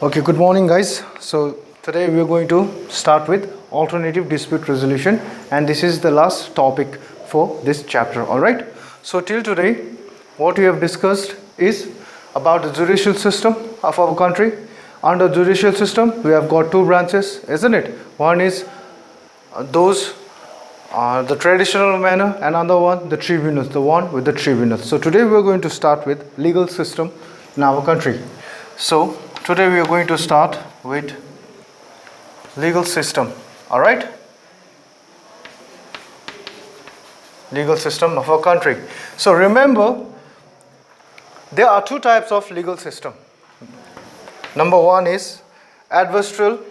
Okay, good morning guys. So today we are going to start with alternative dispute resolution, and this is the last topic for this chapter. All right. So till today what we have discussed is about the judicial system of our country. Under judicial system we have got two branches, isn't it? One is those the traditional manner, and another one the tribunals, the one with the tribunals. So today we are going to start with legal system in our country. So today we are going to start with legal system. All right, legal system of our country. So remember, there are two types of legal system. Number one is adversarial.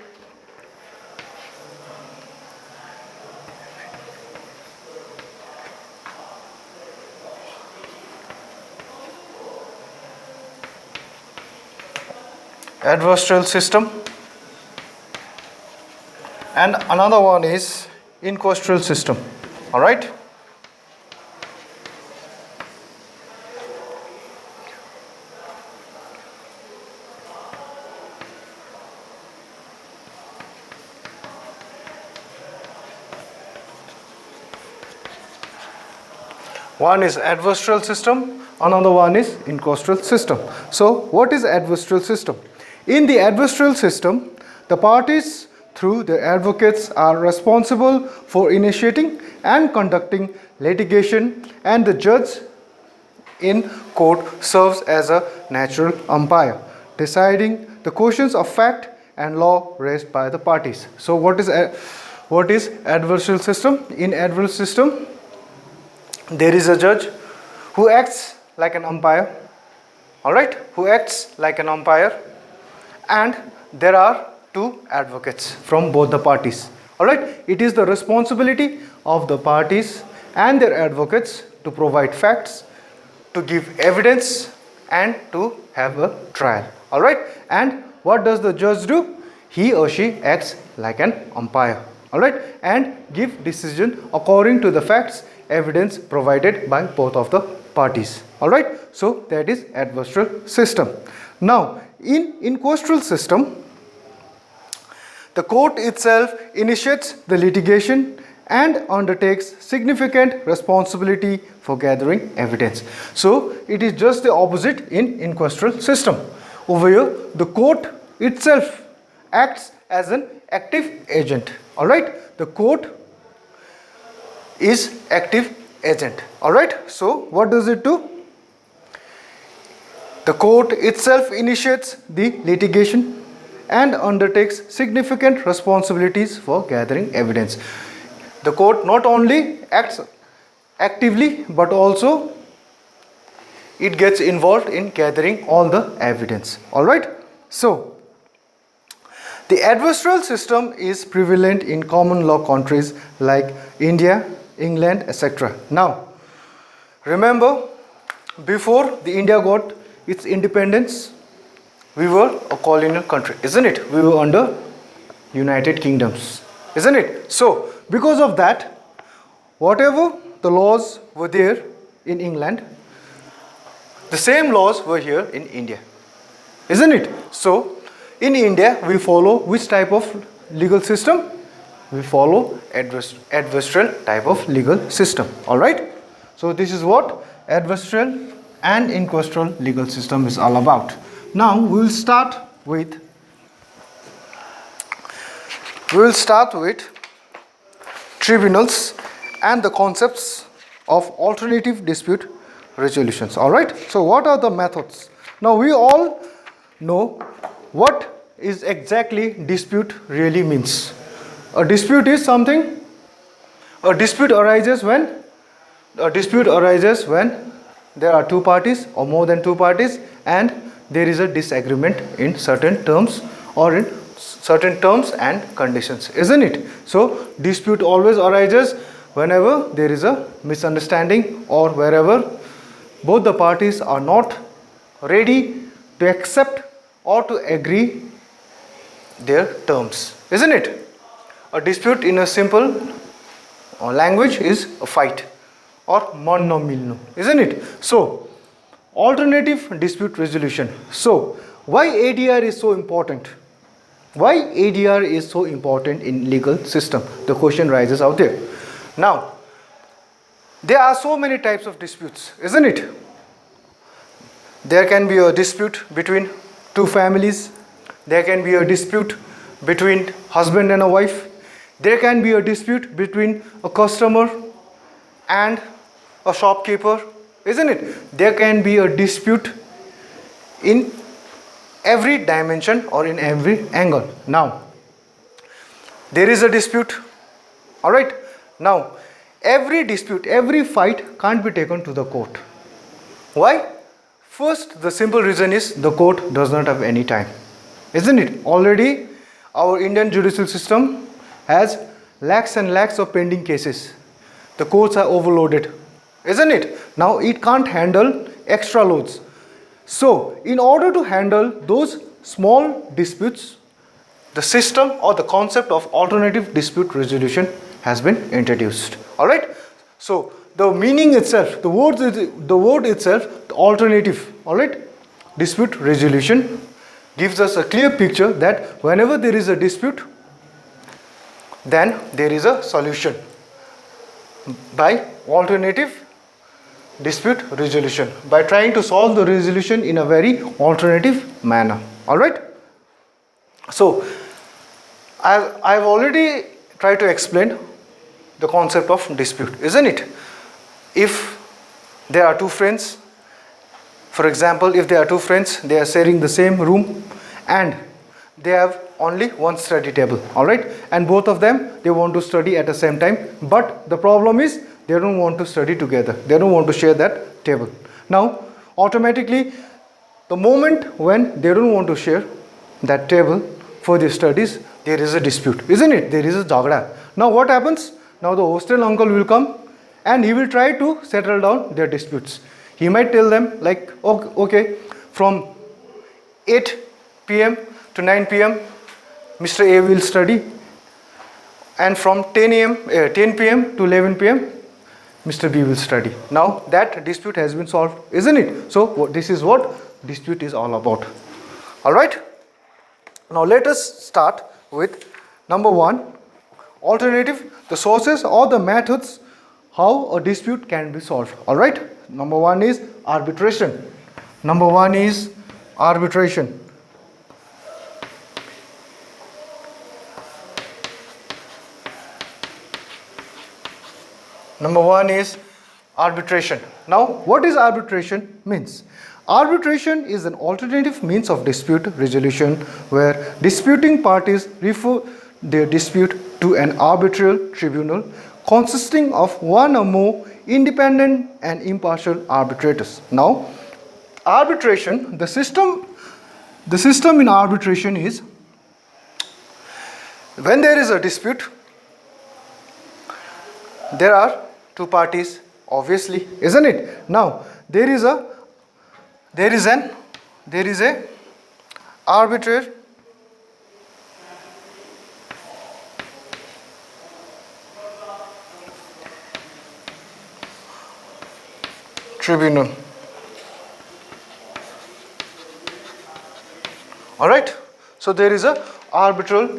Adversarial system, and another one is inquisitorial system. All right. One is adversarial system, another one is inquisitorial system. So what is adversarial system? In the adversarial system, the parties through their advocates are responsible for initiating and conducting litigation, and the judge in court serves as a natural umpire, deciding the questions of fact and law raised by the parties. So what is adversarial system? In adversarial system, there is a judge who acts like an umpire. All right, who acts like an umpire, and there are two advocates from both the parties. All right, it is the responsibility of the parties and their advocates to provide facts, to give evidence, and to have a trial. All right, and what does the judge do? He or she acts like an umpire. All right, and give decision according to the facts, evidence provided by both of the parties. All right, so that is adversarial system. Now in inquisitorial system, the court itself initiates the litigation and undertakes significant responsibility for gathering evidence. So it is just the opposite in inquisitorial system. Over here the court itself acts as an active agent. All right, the court is active agent. All right, so what does it do? The court itself initiates the litigation and undertakes significant responsibilities for gathering evidence. The court not only acts actively, but also it gets involved in gathering all the evidence. All right, so the adversarial system is prevalent in common law countries like India, England, etc. Now remember, before the India got its independence, we were a colonial country, isn't it? We were under United Kingdoms, isn't it? So because of that, whatever the laws were there in England, the same laws were here in India, isn't it? So in India we follow which type of legal system? We follow adversarial type of legal system. All right, so this is what adversarial and inquisitorial legal system is all about. Now we will start with tribunals and the concepts of alternative dispute resolutions. All right, so what are the methods? Now we all know what is exactly dispute really means. A dispute is something, a dispute arises when there are two parties or more than two parties, and there is a disagreement in certain terms or in certain terms and conditions, isn't it? So dispute always arises whenever there is a misunderstanding or wherever both the parties are not ready to accept or to agree their terms, isn't it? A dispute in a simple language is a fight or mon no milno, isn't it? So alternative dispute resolution. So Why ADR is so important? Why ADR is so important in legal system? The question rises out there. Now, there are so many types of disputes, isn't it? There can be a dispute between two families. There can be a dispute between husband and a wife. There can be a dispute between a customer and a shopkeeper, isn't it? There can be a dispute in every dimension or in every angle. Now, there is a dispute, all right? Now, every dispute, every fight can't be taken to the court. Why? First, the simple reason is the court does not have any time, isn't it? Already, our Indian judicial system has lakhs and lakhs of pending cases. The courts are overloaded, isn't it? Now, it can't handle extra loads. So, in order to handle those small disputes, the system or the concept of alternative dispute resolution has been introduced. All right. So, the meaning itself, the word itself, the alternative, all right, dispute resolution gives us a clear picture that whenever there is a dispute, then there is a solution by alternative dispute resolution, by trying to solve the resolution in a very alternative manner. All right. So, I've already tried to explain the concept of dispute, isn't it? If there are two friends, for example, if there are two friends, they are sharing the same room and they have only one study table, all right? And both of them, they want to study at the same time, but the problem is they don't want to study together. They don't want to share that table. Now, automatically, the moment when they don't want to share that table for their studies, there is a dispute, isn't it? There is a jagda. Now, what happens? Now, the hostel uncle will come and he will try to settle down their disputes. He might tell them like, okay, from 8 p.m. to 9 p.m. Mr. A will study, and from 10 p.m. to 11 p.m. Mr. B will study. Now that dispute has been solved, isn't it? So this is what dispute is all about. All right. Now let us start with number 1, alternative, the sources or the methods how a dispute can be solved. All right. Number 1 is arbitration. Number 1 is arbitration. Number 1 is arbitration. Now, what is arbitration means? Arbitration is an alternative means of dispute resolution where disputing parties refer their dispute to an arbitral tribunal consisting of one or more independent and impartial arbitrators. Now, arbitration, the system in arbitration is when there is a dispute, there are two parties, obviously, isn't it? Now, there is a arbiter tribunal. All right. So there is a arbitral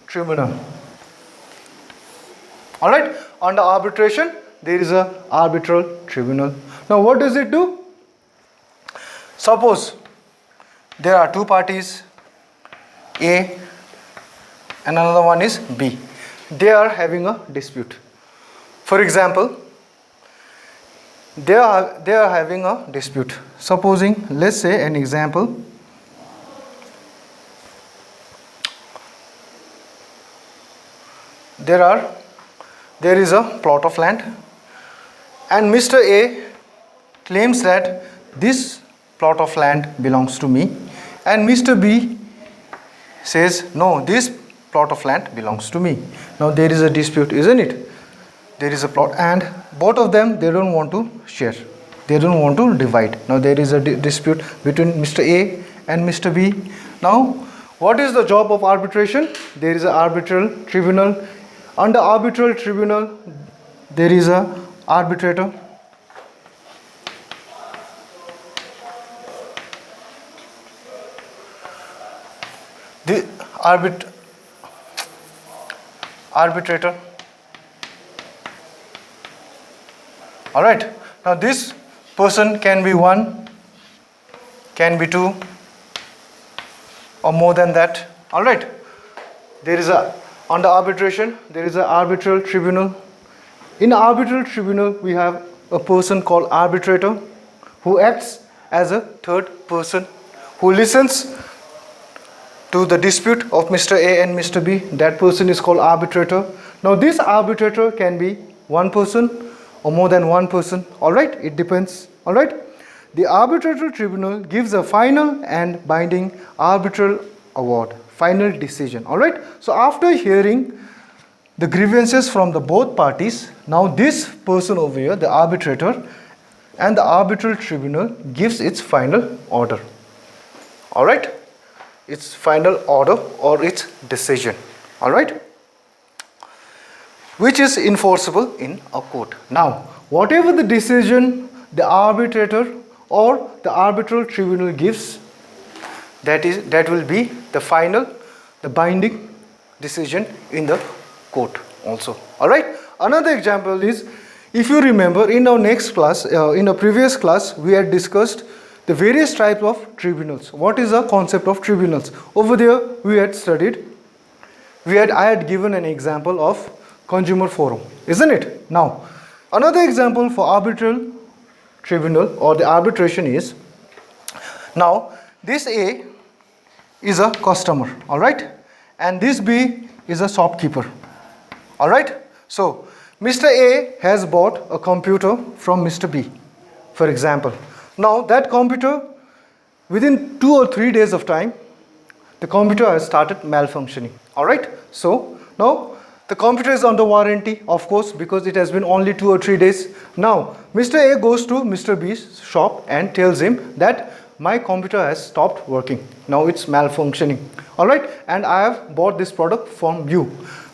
tribunal. All right. Under arbitration, there is a arbitral tribunal. Now, what does it do? Suppose there are two parties, A and another one is B. They are having a dispute. For example, they are having a dispute. Supposing, let's say an example. There is a plot of land and Mr. A claims that this plot of land belongs to me and Mr. B says no, this plot of land belongs to me. Now there is a dispute, isn't it? There is a plot and both of them, they don't want to share. They don't want to divide. Now there is a dispute between Mr. A and Mr. B. Now what is the job of arbitration? There is an arbitral tribunal. Under arbitral tribunal, there is a arbitrator. the arbitrator. Alright, now this person can be one, can be two, or more than that. Alright, there is under arbitration, there is an arbitral tribunal. In arbitral tribunal, we have a person called arbitrator who acts as a third person who listens to the dispute of Mr. A and Mr. B. That person is called arbitrator. Now this arbitrator can be one person or more than one person. Alright, it depends. Alright, the arbitral tribunal gives a final and binding arbitral award, final decision. Alright, so after hearing the grievances from the both parties, now this person over here, the arbitrator and the arbitral tribunal, gives its final order. Alright, its final order or its decision. Alright, which is enforceable in a court. Now, whatever the decision the arbitrator or the arbitral tribunal gives, that will be the final, the binding decision in the court also. Alright, another example is, if you remember in our next class, in a previous class, we had discussed the various types of tribunals. What is the concept of tribunals? Over there we had studied, I had given an example of consumer forum, isn't it? Now, another example for arbitral tribunal or the arbitration is, now this A is a customer, alright, and this B is a shopkeeper, alright. So Mr. A has bought a computer from Mr. B, for example. Now that computer, within 2 or 3 days of time, the computer has started malfunctioning, alright. So now the computer is under warranty, of course, because it has been only 2 or 3 days. Now, Mr. A goes to Mr. B's shop and tells him that my computer has stopped working. Now it's malfunctioning. Alright, and I have bought this product from you.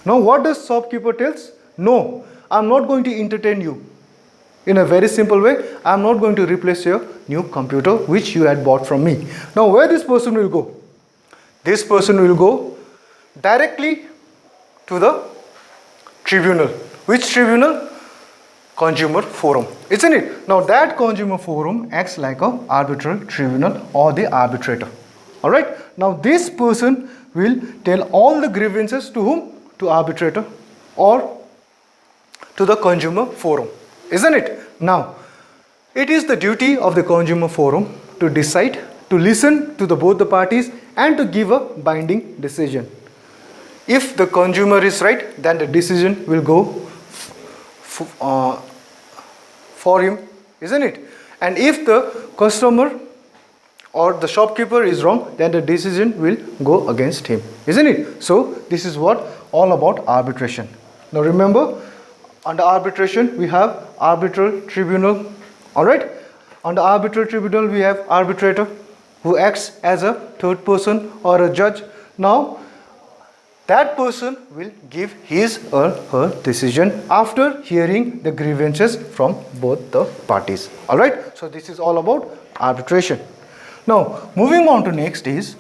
Now what does shopkeeper tells? No, I'm not going to entertain you. In a very simple way, I'm not going to replace your new computer which you had bought from me. Now where this person will go? This person will go directly to the tribunal. Which tribunal? Consumer forum, isn't it? Now that consumer forum acts like a arbitral tribunal or the arbitrator. Alright, now this person will tell all the grievances to whom? To arbitrator or to the consumer forum, isn't it? Now, it is the duty of the consumer forum to decide, to listen to both the parties and to give a binding decision. If the consumer is right, then the decision will go for him, isn't it? And if the customer or the shopkeeper is wrong, then the decision will go against him, isn't it? So this is what all about arbitration. Now remember, under arbitration we have arbitral tribunal. Alright, under arbitral tribunal we have arbitrator who acts as a third person or a judge. Now that person will give his or her decision after hearing the grievances from both the parties. Alright, so this is all about arbitration. Now moving on to next is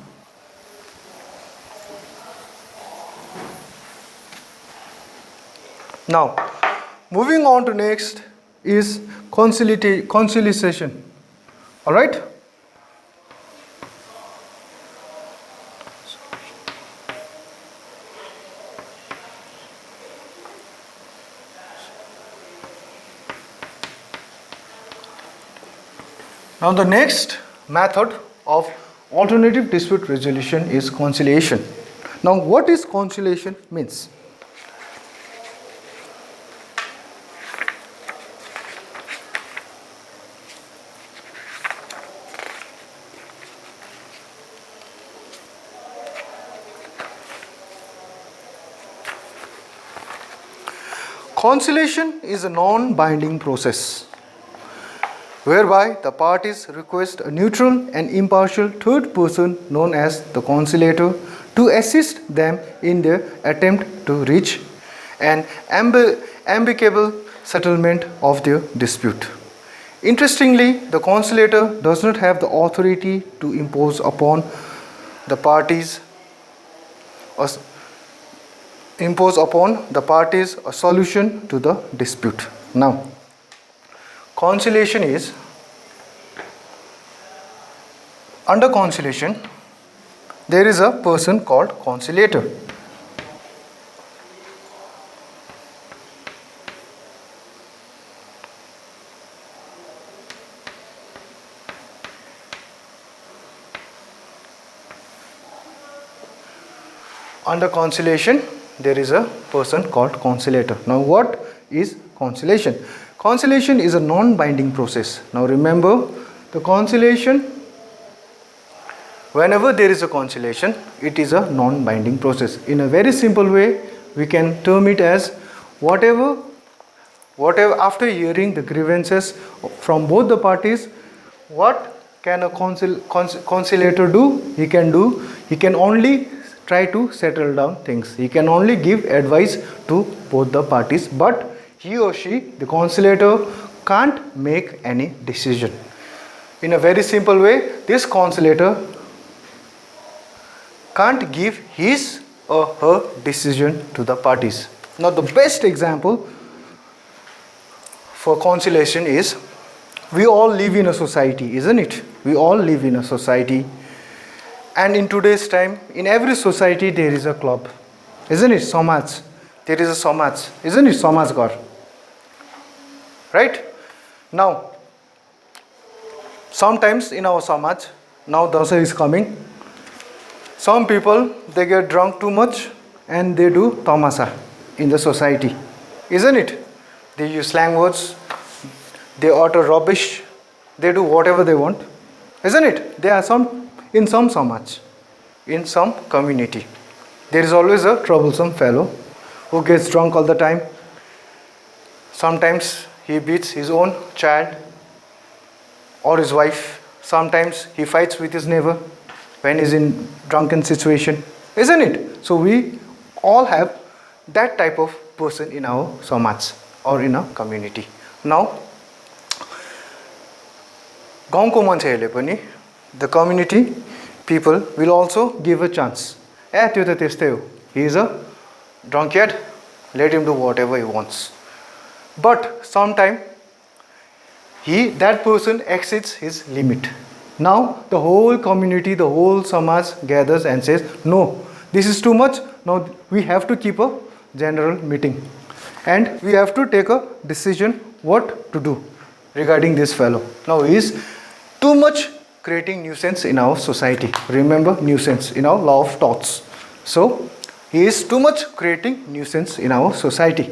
conciliation. Alright. Now the next method of alternative dispute resolution is conciliation. Now what is conciliation means? Conciliation is a non-binding process whereby the parties request a neutral and impartial third person known as the conciliator to assist them in their attempt to reach an amicable settlement of their dispute. Interestingly, the conciliator does not have the authority to impose upon the parties impose upon the parties a solution to the dispute. Now, conciliation is, under conciliation, there is a person called conciliator. Under conciliation, there is a person called conciliator. Now, what is conciliation? Conciliation is a non-binding process. Now, remember, the conciliation, whenever there is a conciliation, it is a non-binding process. In a very simple way, we can term it as whatever after hearing the grievances from both the parties, what can a conciliator do? He can only try to settle down things. He can only give advice to both the parties, but he or she, the conciliator, can't make any decision. In a very simple way, this conciliator can't give his or her decision to the parties. Now, the best example for conciliation is, we all live in a society, isn't it? We all live in a society. And in today's time, in every society there is a club, isn't it? Samaj. There is a Samaj, isn't it? Samajgar. Right? Now, sometimes in our Samaj, now Dasai is coming, some people, they get drunk too much and they do tamasa in the society, isn't it? They use slang words, they utter rubbish, they do whatever they want, isn't it? There are in some Samaj, in some community, there is always a troublesome fellow who gets drunk all the time. Sometimes he beats his own child or his wife. Sometimes he fights with his neighbor when he's in drunken situation, isn't it? So we all have that type of person in our Samaj or in a community. Now, गाउँको मान्छेहरूले पनि, the community people will also give a chance. त्यो त त्यस्तै हो. He is a drunkard. Let him do whatever he wants. But sometime that person exceeds his limit. Now the whole community, the whole Samaj gathers and says, no, this is too much. Now we have to keep a general meeting and we have to take a decision what to do regarding this fellow. Now he is too much creating nuisance in our society. Remember, nuisance in our law of torts. So he is too much creating nuisance in our society.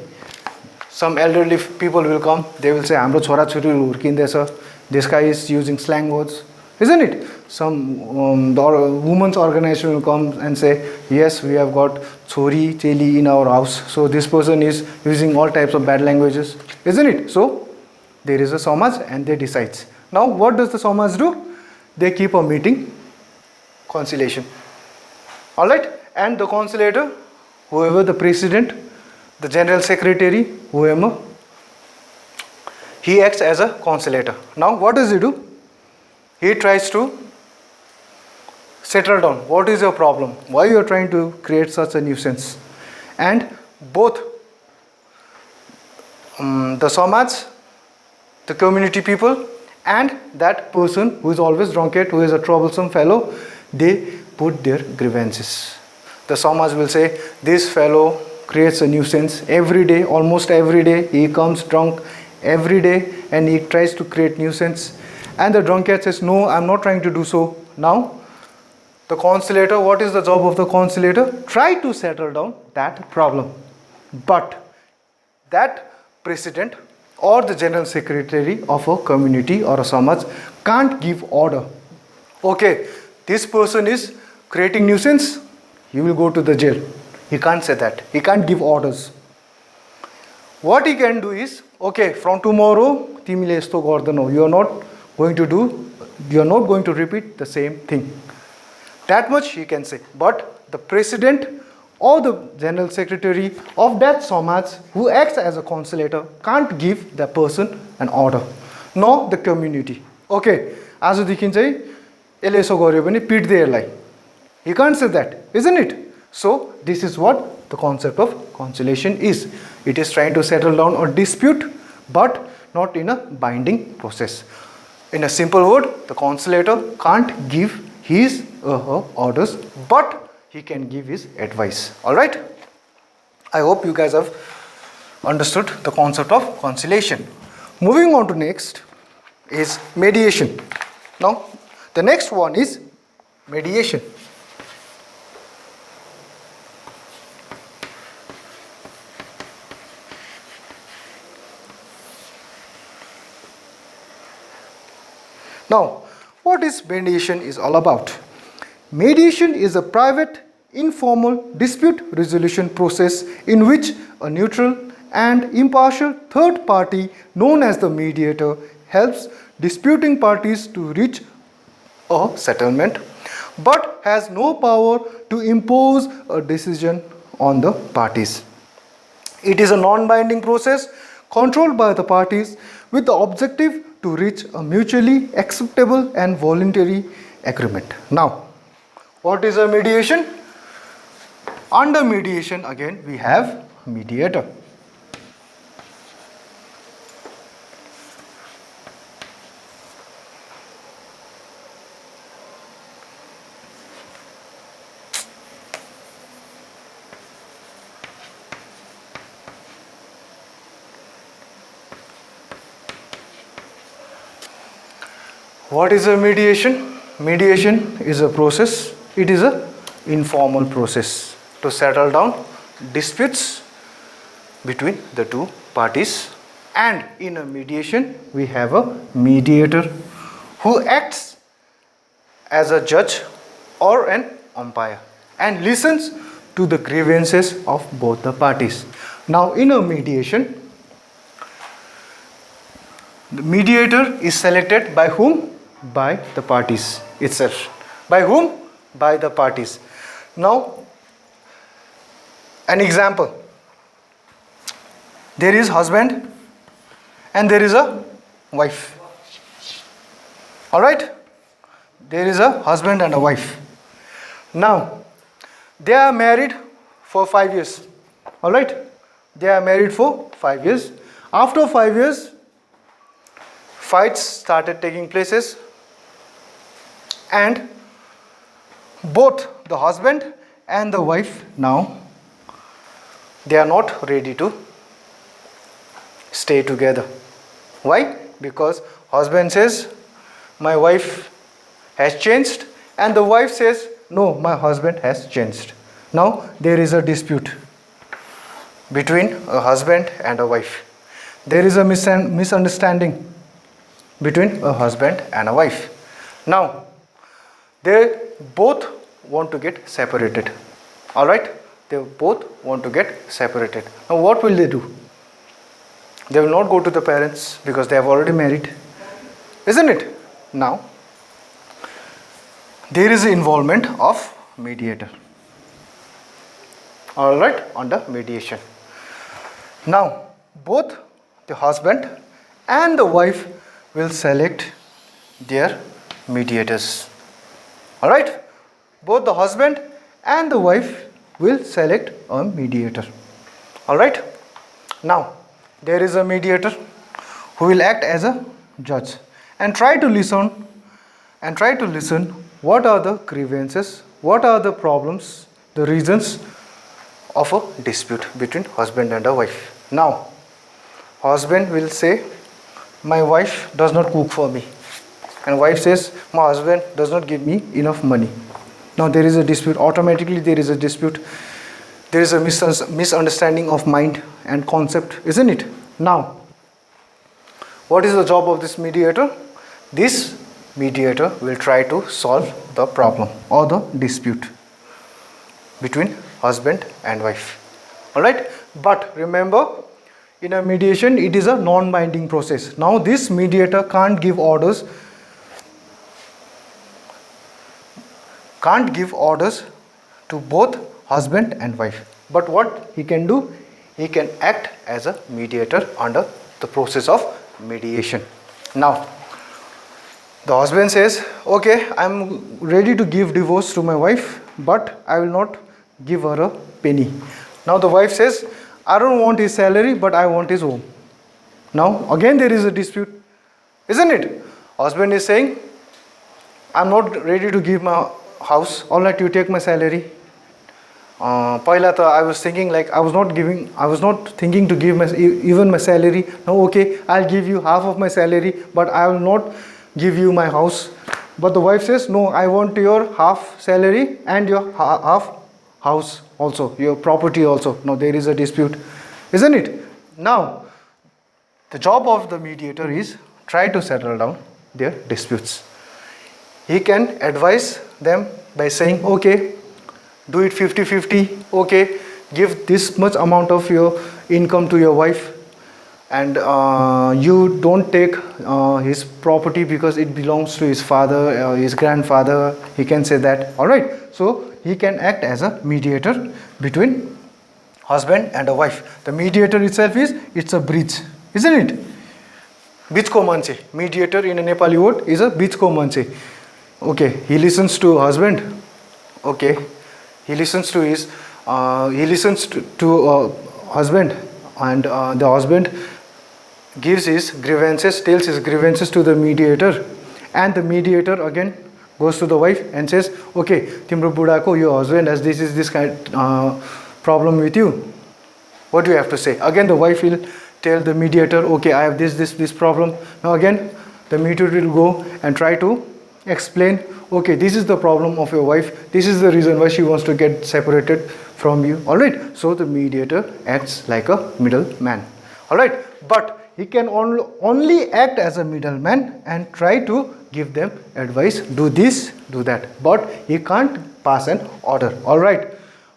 Some elderly people will come, they will say, "Hamro chora chori hurkindecha." This guy is using slang words, isn't it? Some the women's organization will come and say, "Yes, we have got chori cheli in our house, so this person is using all types of bad languages," isn't it? So there is a Samaj and they decide. Now what does the Samaj do? They keep a meeting, conciliation. Alright, and the conciliator, whoever the president, the general secretary, whoever, he acts as a conciliator. Now what does he do? He tries to settle down. What is your problem? Why you are trying to create such a nuisance? And both the Samaj, the community people, and that person who is always drunkard, who is a troublesome fellow, they put their grievances. The Samaj will say, this fellow creates a nuisance every day, almost every day. He comes drunk every day and he tries to create nuisance. And the drunkard says, no, I'm not trying to do so. Now, the conciliator, what is the job of the conciliator? Try to settle down that problem. But that president or the general secretary of a community or a Samaj can't give order. Okay, this person is creating nuisance, he will go to the jail. He can't say that. He can't give orders. What he can do is, okay, from tomorrow, timile esto gardenau. You are not going to repeat the same thing. That much he can say. But the president or the general secretary of that Samaj who acts as a conciliator can't give the person an order, nor the community. Okay, आजदेखि चाहिँ यसले यसो गर्यो भने पिट्दै यसलाई. He can't say that, isn't it? So this is what the concept of conciliation is. It is trying to settle down a dispute, but not in a binding process. In a simple word, the conciliator can't give his or her orders, but he can give his advice. Alright? I hope you guys have understood the concept of conciliation. Moving on to next is mediation. Now, the next one is mediation. Now, what is mediation is all about? Mediation is a private, informal dispute resolution process in which a neutral and impartial third party known as the mediator helps disputing parties to reach a settlement, but has no power to impose a decision on the parties. It is a non-binding process controlled by the parties with the objective to reach a mutually acceptable and voluntary agreement. Now, what is a mediation? Under mediation, again, we have mediator. What is a mediation? Mediation is a process. It is an informal process to settle down disputes between the two parties. And in a mediation, we have a mediator who acts as a judge or an umpire and listens to the grievances of both the parties. Now, in a mediation, the mediator is selected by whom? By the parties itself. By whom? By the parties. Now, an example. There is husband and there is a wife. Alright? There is a husband and a wife. Now, they are married for 5 years. Alright? They are married for 5 years. After 5 years, fights started taking places, and both the husband and the wife now, they are not ready to stay together. Why? Because husband says my wife has changed and the wife says no, my husband has changed. Now there is a dispute between a husband and a wife. There is a misunderstanding between a husband and a wife. Now they both want to get separated. Alright? They both want to get separated. Now what will they do? They will not go to the parents because they have already married. Isn't it? Now, there is involvement of mediator. Alright? Under mediation. Now, both the husband and the wife will select their mediators. Alright? Both the husband and the wife will select a mediator. Alright? Now, there is a mediator who will act as a judge and try to listen what are the grievances, what are the problems, the reasons of a dispute between husband and a wife. Now, husband will say, my wife does not cook for me. And wife says, my husband does not give me enough money. Now there is a dispute. Automatically there is a dispute. There is a misunderstanding of mind and concept, isn't it? Now, what is the job of this mediator? This mediator will try to solve the problem or the dispute between husband and wife. Alright? But remember, in a mediation, it is a non-binding process. Now this mediator can't give orders to both husband and wife. But what he can do? He can act as a mediator under the process of mediation. Now, the husband says, okay, I am ready to give divorce to my wife, but I will not give her a penny. Now the wife says, I don't want his salary, but I want his home. Now again there is a dispute, isn't it? Husband is saying, I'm not ready to give my house. All right, you take my salary. Paila ta I was thinking like I was not thinking to give even my salary. No, okay, I'll give you half of my salary, but I will not give you my house. But the wife says, no, I want your half salary and your half house also, your property also. Now there is a dispute, isn't it? Now the job of the mediator is try to settle down their disputes. He can advise them by saying, okay, do it 50-50, okay, give this much amount of your income to your wife, and you don't take his property because it belongs to his father, his grandfather. He can say that. All right, so he can act as a mediator between husband and a wife. The mediator itself it's a bridge, isn't it? Bichko manche. Mediator in a Nepali word is a bichko manche. Okay, he listens to husband. Okay, he listens to his husband, and the husband gives his grievances, tells his grievances to the mediator, and the mediator again goes to the wife and says, okay, timro budako, your husband has this kind problem with you. What do you have to say? Again the wife will tell the mediator, okay, I have this problem. Now again the mediator will go and try to explain, okay, this is the problem of your wife, this is the reason why she wants to get separated from you. All right, so the mediator acts like a middleman. All right, but he can only act as a middleman and try to give them advice, do this, do that, but he can't pass an order. All right,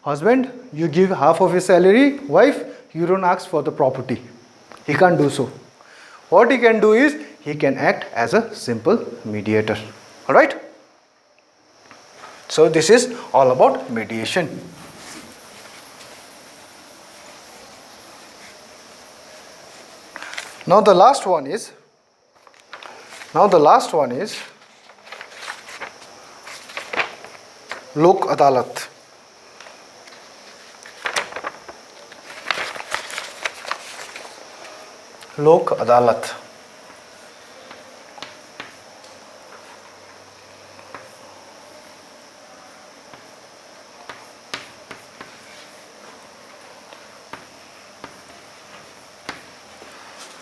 husband, you give half of his salary. Wife, you don't ask for the property. He can't do so. What he can do is he can act as a simple mediator. All right, so this is all about mediation. Now the last one is Lok Adalat. Lok Adalat.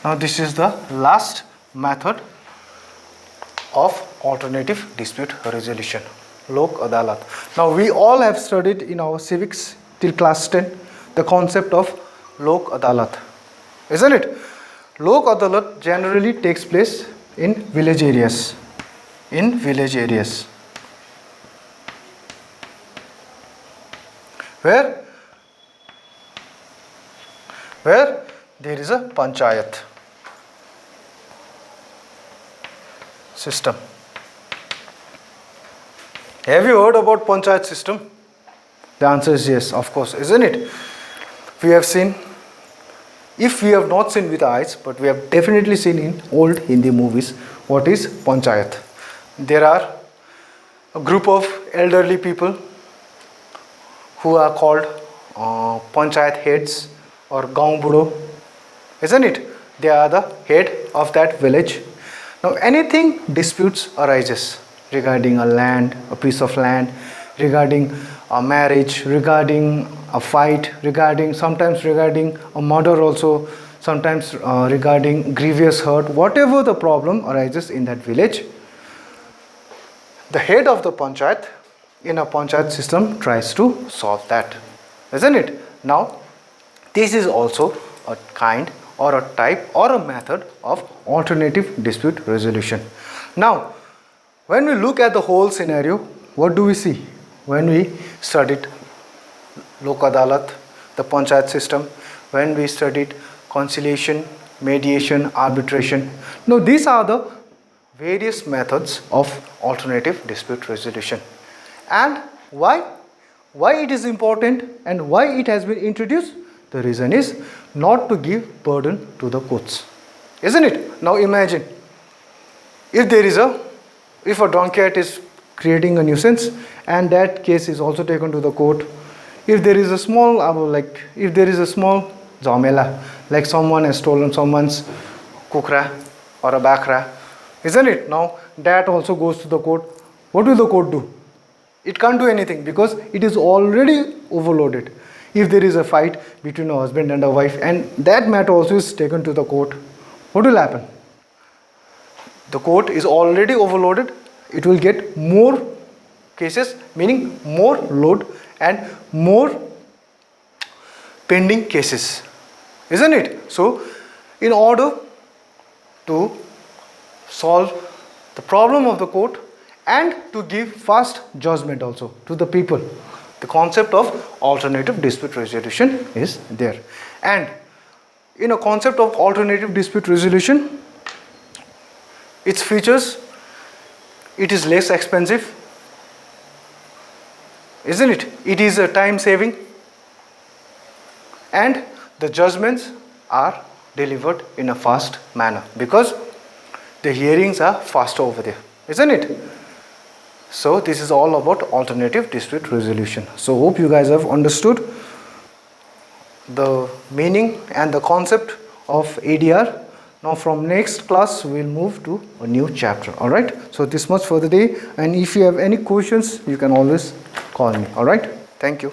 Now this is the last method of alternative dispute resolution, Lok Adalat. Now we all have studied in our civics till class 10 the concept of Lok Adalat, isn't it? Lok Adalat generally takes place in village areas. Where there is a panchayat system. Have you heard about panchayat system? The answer is yes, of course, isn't it? We have seen, if we have not seen with eyes, but we have definitely seen in old Hindi movies, what is panchayat. There are a group of elderly people who are called panchayat heads or gaon budo, isn't it? They are the head of that village. Now anything disputes arises regarding a land, a piece of land, regarding a marriage, regarding a fight, sometimes regarding a murder also, sometimes regarding grievous hurt, whatever the problem arises in that village, the head of the panchayat in a panchayat system tries to solve that, isn't it? Now this is also a kind or a type or a method of alternative dispute resolution. Now when we look at the whole scenario, what do we see? When we studied Lok Adalat, the panchayat system, when we studied conciliation, mediation, arbitration. Now these are the various methods of alternative dispute resolution. And why it is important and why it has been introduced? The reason is not to give burden to the courts, isn't it? Now imagine if a drunkard is creating a nuisance and that case is also taken to the court, if there is a small if there is a small zamela, like someone has stolen someone's kukra or a bakra, isn't it? Now that also goes to the court. What will the court do? It can't do anything because it is already overloaded. If there is a fight between a husband and a wife and that matter also is taken to the court, what will happen? The court is already overloaded. It will get more cases, meaning more load and more pending cases, isn't it? So in order to solve the problem of the court and to give fast judgment also to the people, the concept of alternative dispute resolution is there. And in a concept of alternative dispute resolution, its features, it is less expensive, isn't it? It is a time saving, and the judgments are delivered in a fast manner because the hearings are faster over there, isn't it? So this is all about alternative dispute resolution. So hope you guys have understood the meaning and the concept of ADR. Now from next class we'll move to a new chapter. Alright, so this much for the day, and if you have any questions you can always call me. Alright, thank you.